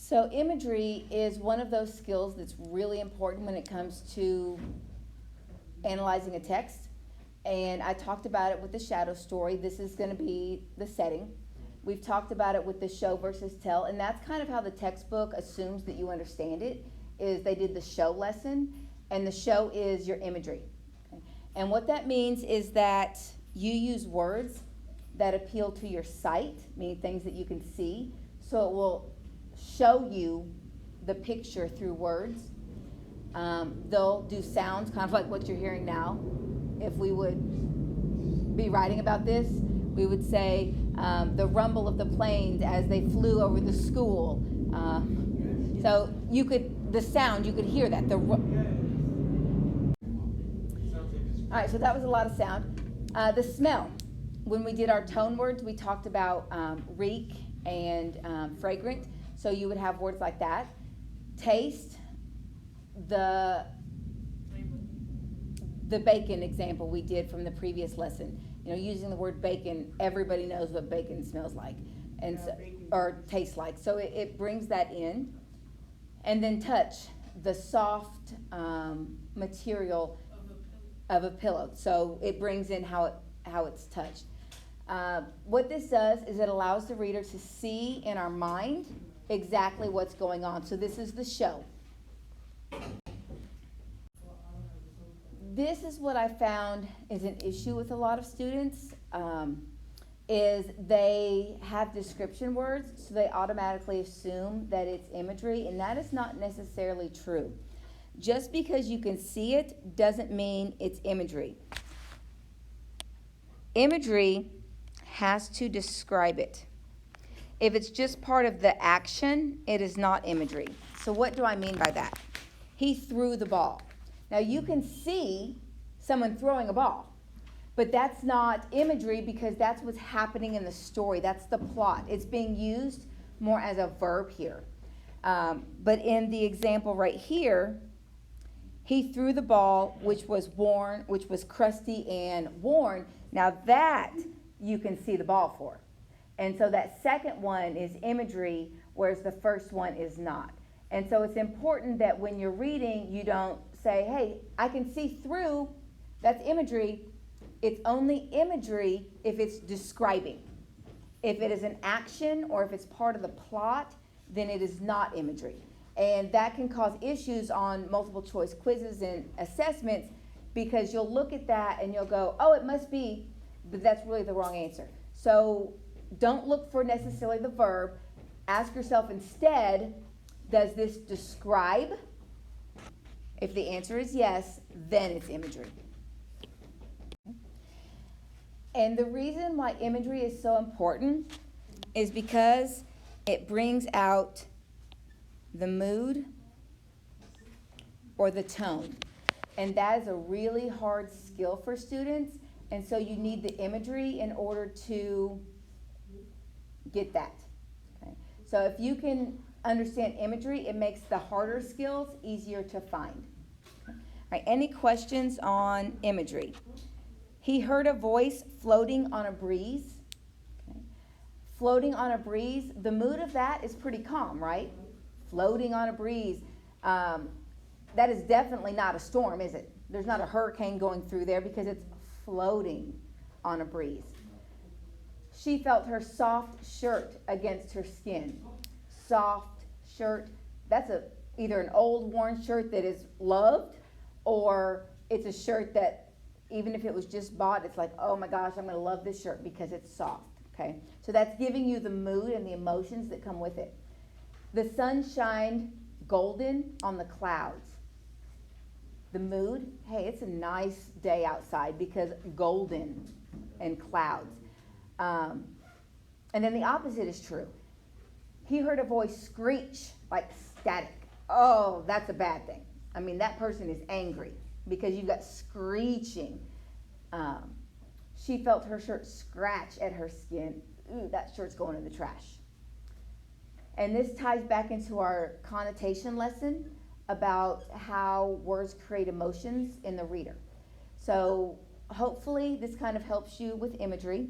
So imagery is one of those skills that's really important when it comes to analyzing a text. And I talked about it with the shadow story. This is going to be the setting. We've talked about it with the show versus tell, and that's kind of how the textbook assumes that you understand it, is they did the show lesson, and the show is your imagery. Okay? And what that means is that you use words that appeal to your sight, meaning things that you can see, so it will show you the picture through words. They'll do sounds, kind of like what you're hearing now. If we would be writing about this, we would say the rumble of the planes as they flew over the school. So you could, the sound, you could hear that. All right, so that was a lot of sound. The smell. When we did our tone words, we talked about reek and fragrant. So you would have words like that. Taste. The bacon example we did from the previous lesson. You know, using the word bacon, everybody knows what bacon smells like, and so, or tastes like. So it brings that in. And then touch, the soft material of a pillow. So it brings in how it's touched. What this does is it allows the reader to see in our mind exactly what's going on. So this is the show. This is what I found is an issue with a lot of students, is they have description words, so they automatically assume that it's imagery, and that is not necessarily true. Just because you can see it doesn't mean it's imagery. Imagery has to describe it. If it's just part of the action, it is not imagery. So what do I mean by that? He threw the ball. Now you can see someone throwing a ball, but that's not imagery because that's what's happening in the story. That's the plot. It's being used more as a verb here. But in the example right here, he threw the ball, which was crusty and worn. Now that you can see the ball for. And so that second one is imagery, whereas the first one is not. And so it's important that when you're reading, you don't say, hey, I can see through, that's imagery. It's only imagery if it's describing. If it is an action or if it's part of the plot, then it is not imagery. And that can cause issues on multiple choice quizzes and assessments because you'll look at that and you'll go, oh, it must be, but that's really the wrong answer. So don't look for necessarily the verb. Ask yourself instead, does this describe? If the answer is yes, then it's imagery. And the reason why imagery is so important is because it brings out the mood or the tone. And that is a really hard skill for students. And so you need the imagery in order to get that. Okay? So if you can understand imagery, it makes the harder skills easier to find. All right, any questions on imagery? He heard a voice floating on a breeze. Okay. Floating on a breeze, the mood of that is pretty calm, right? Floating on a breeze. That is definitely not a storm, is it? There's not a hurricane going through there because it's floating on a breeze. She felt her soft shirt against her skin. Soft shirt, that's either an old worn shirt that is loved, or it's a shirt that even if it was just bought, it's like, oh my gosh, I'm going to love this shirt because it's soft. Okay, so that's giving you the mood and the emotions that come with it. The sun shined golden on the clouds. The mood, hey, it's a nice day outside because golden and clouds. And then the opposite is true. He heard a voice screech like static. Oh, that's a bad thing. I mean, that person is angry because you've got screeching. She felt her shirt scratch at her skin. Ooh, that shirt's going in the trash. And this ties back into our connotation lesson about how words create emotions in the reader. So hopefully this kind of helps you with imagery.